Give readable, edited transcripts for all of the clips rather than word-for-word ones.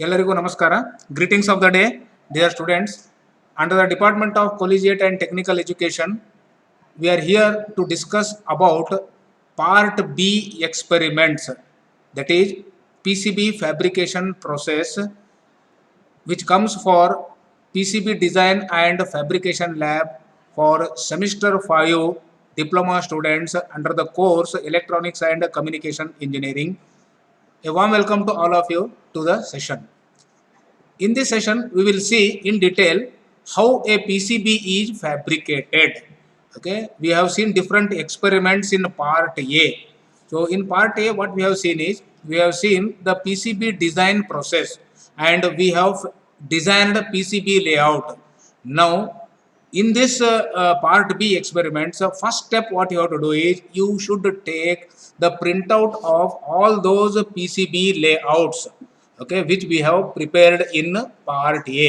ಎಲ್ಲರಿಗೂ ನಮಸ್ಕಾರ. Greetings of the day, dear students. Under the Department of Collegiate and Technical Education, we are here to discuss about Part B experiments, that is PCB fabrication process, which comes for PCB design and fabrication lab for semester 5 diploma students under the course Electronics and Communication Engineering. A warm welcome to all of you to the session. In this session, we will see in detail how a PCB is fabricated. Okay, we have seen different experiments in part A. So in part A, what we have seen is we have seen the PCB design process and we have designed the PCB layout. Now, in this part B experiments, first step what you have to do is you should take the printout of all those PCB layouts, okay, which we have prepared in part A.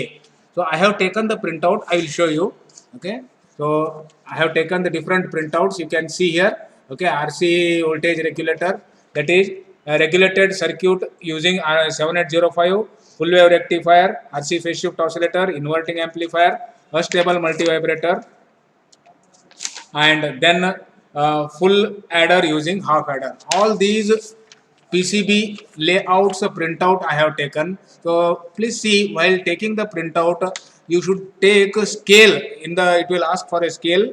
So I have taken the printout. I will show you. Okay, so I have taken the different printouts. You can see here. Okay, RC voltage regulator, that is a regulated circuit using 7805, full wave rectifier, RC phase shift oscillator, inverting amplifier, a stable multivibrator, and then full adder using half adder. All these PCB layouts printout I have taken. So please see, while taking the printout, you should take a scale. In the it will ask for a scale.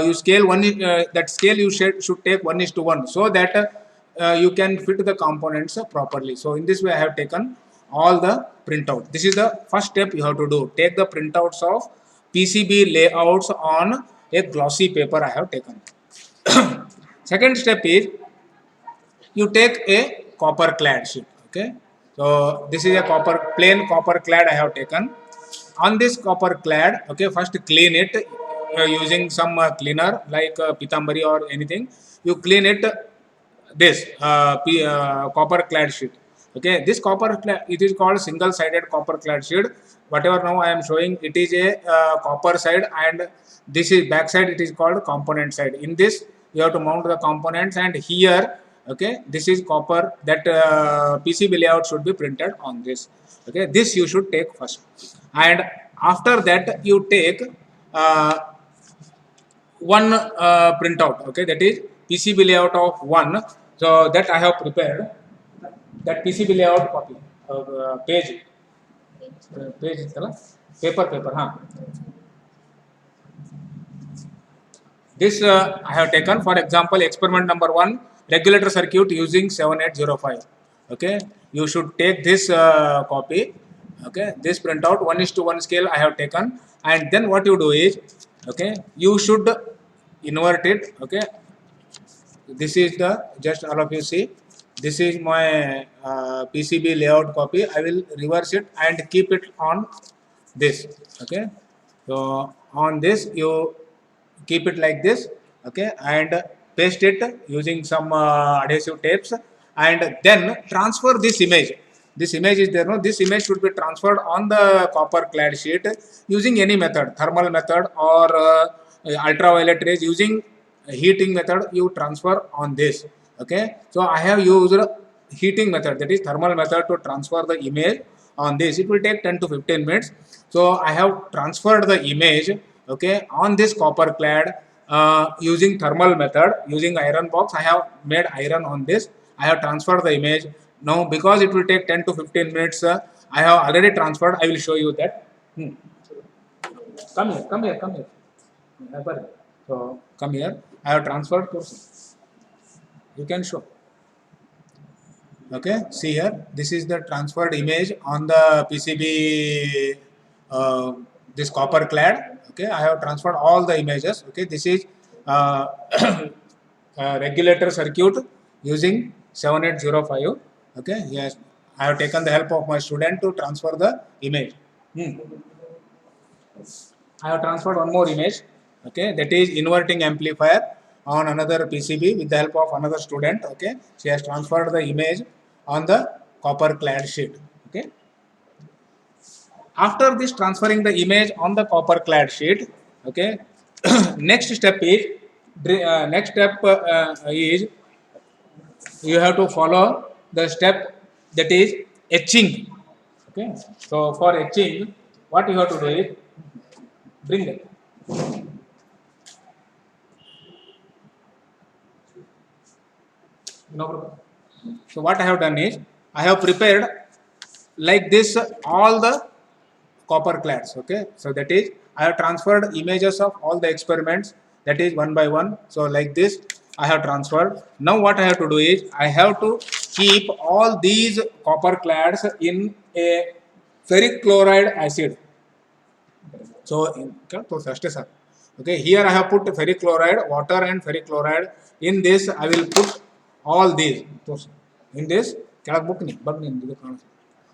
You scale one. That scale you should take 1:1, so that you can fit the components properly. So in this way, I have taken all the printout. This is the first step you have to do. Take the printouts of PCB layouts on a glossy paper I have taken. Second step is you take a copper clad sheet. Okay, so this is a plain copper clad I have taken. On this copper clad, okay, first clean it using some cleaner like pitambari or anything. You clean it this copper clad sheet. Okay, this copper clad, it is called single sided copper clad sheet. Whatever now I am showing, it is a copper side, and this is back side, it is called component side. In this you have to mount the components, and here, okay, this is copper. That PCB layout should be printed on this. Okay, this you should take first, and after that you take one printout. Okay, that is PCB layout of one. So that I have prepared, that PCB layout copy page itala paper huh. This I have taken, for example, experiment number 1, regulator circuit using 7805. Okay, you should take this copy. Okay, this printout 1:1 scale I have taken, and then what you do is, okay, you should invert it. Okay, this is the, just all of you see, this is my PCB layout copy. I will reverse it and keep it on this. Okay, so on this you keep it like this. Okay, and paste it using some adhesive tapes, and then transfer this image. This image is there, no? This image should be transferred on the copper clad sheet using any method, thermal method or ultraviolet rays. Using heating method you transfer on this. Okay, so I have used heating method, that is thermal method, to transfer the image on this. It will take 10 to 15 minutes. So I have transferred the image, okay, on this copper clad using thermal method. Using iron box, I have made iron on this. I have transferred the image. Now because it will take 10 to 15 minutes, I have already transferred. I will show you that. Come here. So come here. I have transferred to, you can show. Okay, see here, this is the transferred image on the PCB, this copper clad. Okay, I have transferred all the images. Okay, this is regulator circuit using 7805. Okay, yes, I have taken the help of my student to transfer the image. I have transferred one more image. Okay, that is inverting amplifier on another PCB with the help of another student. Okay, she has transferred the image on the copper clad sheet. Okay, after this transferring the image on the copper clad sheet, okay, next step is you have to follow the step, that is etching. Okay. So for etching, what you have to do is bring it. No problem. So what I have done is I have prepared like this all the copper clads. Okay. So that is I have transferred images of all the experiments, that is one by one. So like this I have transferred. Now what I have to do is I have to keep all these copper clads in a ferric chloride acid. So, okay, here I have put ferric chloride, water and ferric chloride. In this, I will put all these. In this,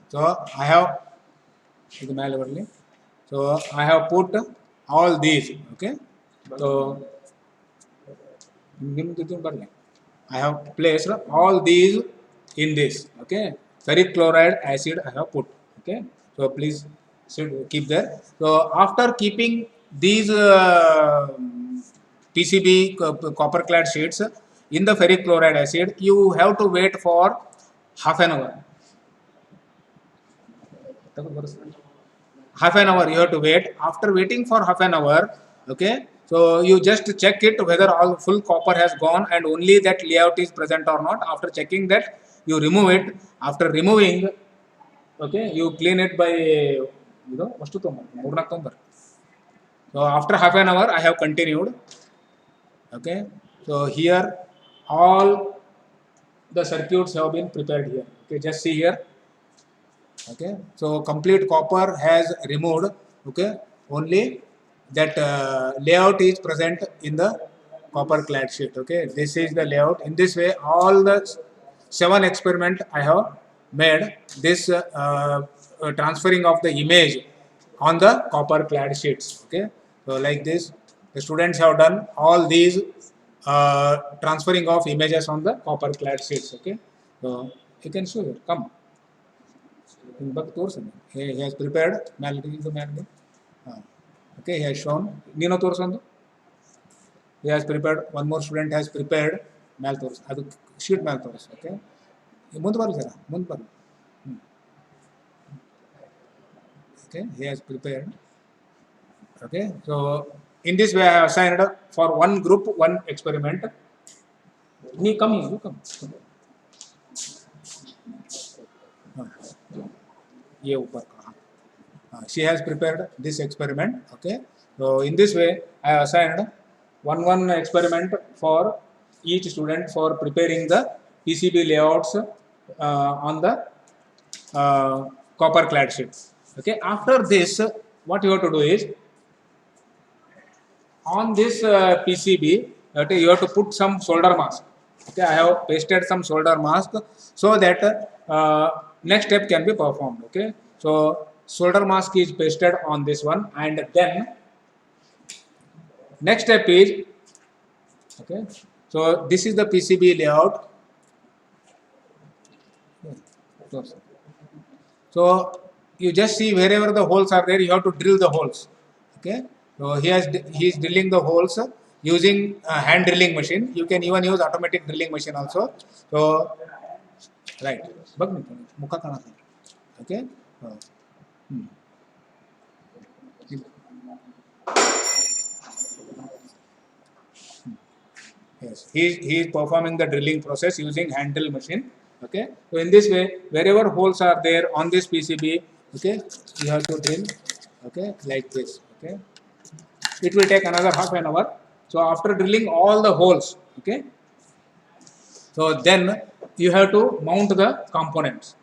so I have so I have put all these. Okay, so I have placed all these in this. Okay, ferric chloride acid I have put. Okay, so please should keep there. So after keeping these PCB copper clad sheets in the ferric chloride acid, you have to wait for half an hour. Half an hour you have to wait. After waiting for half an hour, okay, so you just check it whether all full copper has gone and only that layout is present or not. After checking that, you remove it. After removing, okay, you clean it by so after half an hour I have continued. Okay, so here all the circuits have been prepared here. Okay, just see here. Okay, so complete copper has removed. Okay, only that layout is present in the copper clad sheet. Okay, this is the layout. In this way all the 7 experiment I have made this transferring of the image on the copper clad sheets. Okay, so like this the students have done all these transferring of images on the copper clad sheets. Okay, so you can show it. Come. He has prepared okay, he has shown Nino Torsondo. He has prepared, one more student has prepared Malthors, ಅದು sheet Malthors. Okay, ಮುಂದೆ ಬರು ಸರ ಮುಂದೆ ಬರು. Okay, he has prepared. Okay, so in this way I have assigned for one group one experiment. You come here, you come. ये ऊपर का she has prepared this experiment. Okay, so in this way I have assigned one experiment for each student for preparing the PCB layouts on the copper clad sheet. Okay, after this what you have to do is on this PCB, okay, you have to put some solder mask. Okay, I have pasted some solder mask so that next step can be performed. Okay, so solder mask is pasted on this one, and then next step is, okay, so this is the PCB layout. So you just see wherever the holes are there, you have to drill the holes. Okay, so he is drilling the holes using a hand drilling machine. You can even use automatic drilling machine also. So right, okay. Yes, he is performing the drilling process using hand drill machine. Okay, so in this way, wherever holes are there on this PCB, okay, you have to drill. Okay, like this. Okay, it will take another half an hour. So after drilling all the holes, okay, so then you have to mount the components.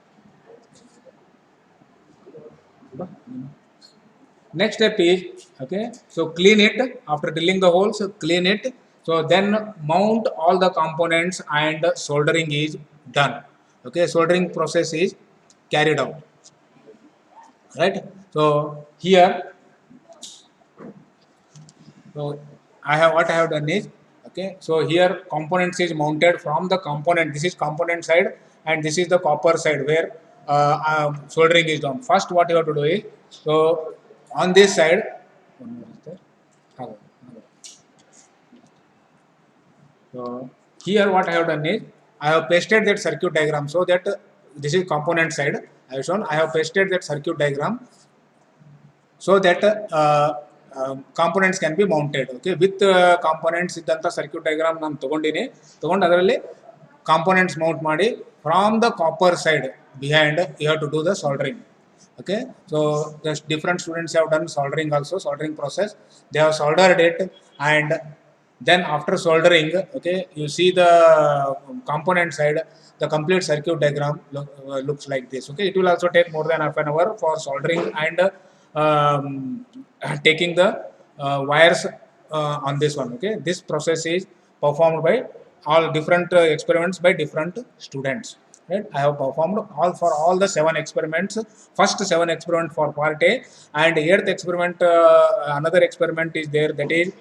Next step is, okay, so clean it. After drilling the holes, clean it. So then mount all the components and soldering is done. Okay, soldering process is carried out. Right, so here, so what I have done is, okay, so here components is mounted from the component. This is component side and this is the copper side where soldering is done. First what you have to do is, so on this side, so here what I have done is I have pasted that circuit diagram so that this is component side. I have shown. I have pasted that circuit diagram so that components can be mounted. Okay, with components iddanta circuit diagram ನಾನು ತಗೊಂಡಿನಿ. ತಗೊಂಡು ಅದರಲ್ಲಿ components mount ಮಾಡಿ from the copper side behind you have to do the soldering. Okay, so the different students have done soldering also, soldering process. They have soldered it, and then after soldering, okay, you see the component side, the complete circuit diagram looks like this. Okay, it will also take more than half an hour for soldering and taking the wires on this one. Okay, this process is performed by all different experiments by different students. Right, I have performed all the 7 experiments. First 7 experiment for part A, and 8th experiment, another experiment is there, that is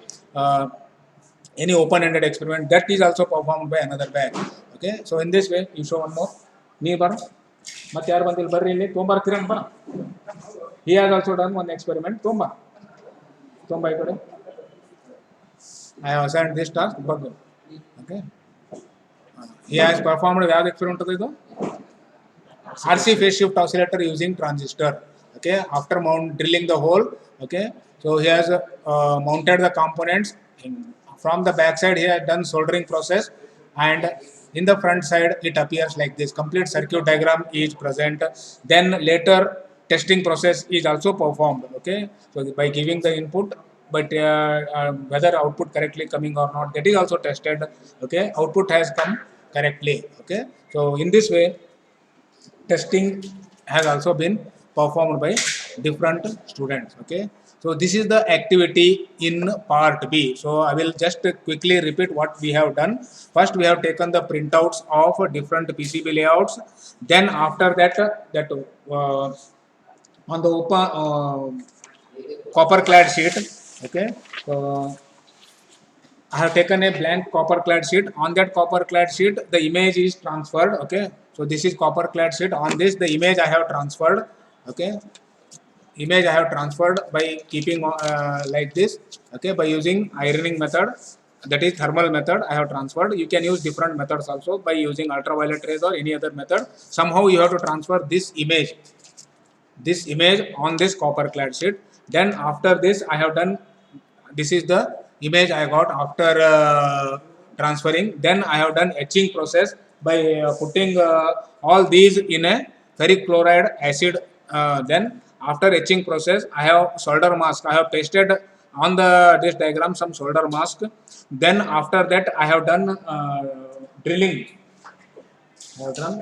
any open-ended experiment, that is also performed by another batch. Okay, so in this way you show one more. Nee bar ಮತ್ತೆ ಯಾರು ಬಂದಿಲ್ಲ ಬರ್ರಿ ಇಲ್ಲಿ ತೊಂಬಾರ ಕಿರಣ್ ಬರ. He has also done one experiment. ತೊಂಬಾ ಈ ಕಡೆ. I have assigned this task ಬಗ್ಗೆ. Okay, he has performed ಯಾವ experiment ಅದು ಇದು RC phase shift oscillator using transistor. Okay, after drilling the hole. Okay, so he has mounted the components. From the back side he has done soldering process, and in the front side it appears like this. Complete circuit diagram is present. Then later testing process is also performed. Okay, so by giving the input, but whether output correctly coming or not, that is also tested. Okay, output has come correctly. Okay, so in this way testing has also been performed by different students. Okay, so this is the activity in part B. So I will just quickly repeat what we have done. First we have taken the printouts of different PCB layouts. Then after that on the copper clad sheet. Okay, so I have taken a blank copper clad sheet. On that copper clad sheet the image is transferred. Okay, so this is copper clad sheet. On this the image I have transferred. Okay, image I have transferred by keeping like this. Okay, by using ironing method, that is thermal method, I have transferred. You can use different methods also by using ultraviolet rays or any other method. Somehow you have to transfer this image on this copper clad sheet. Then after this I have done, this is the image I got after transferring. Then I have done etching process by putting all these in a ferric chloride acid. Then after etching process I have solder mask. I have pasted on this diagram some solder mask. Then after that I have done drilling. I have done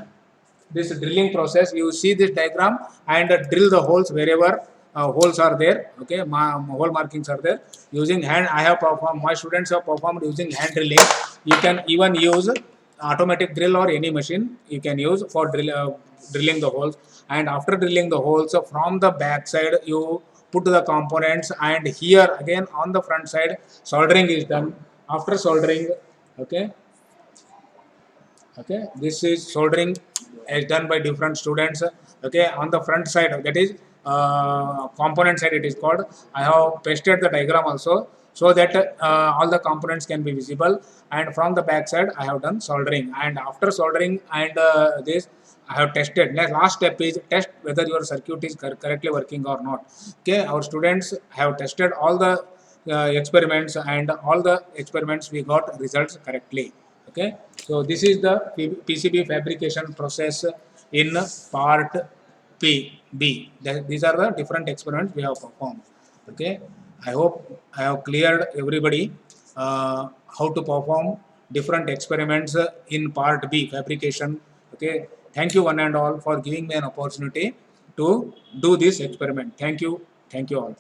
this drilling process. You see this diagram and drill the holes wherever holes are there. Okay, hole markings are there. Using hand I have performed, my students have performed using hand drilling. You can even use automatic drill or any machine you can use for drilling the holes. And after drilling the holes, from the back side you put the components, and here again on the front side soldering is done. After soldering, okay, this is soldering is done by different students. Okay, on the front side, that is component side it is called, I have pasted the diagram also so that all the components can be visible. And from the back side I have done soldering, and after soldering and this I have tested. Last step is test whether your circuit is correctly working or not. Okay, our students have tested all the experiments, and all the experiments we got results correctly. Okay, so this is the PCB fabrication process in part B. These are the different experiments we have performed. Okay, I hope I have cleared everybody how to perform different experiments in part B, fabrication. Okay, thank you one and all for giving me an opportunity to do this experiment. Thank you all.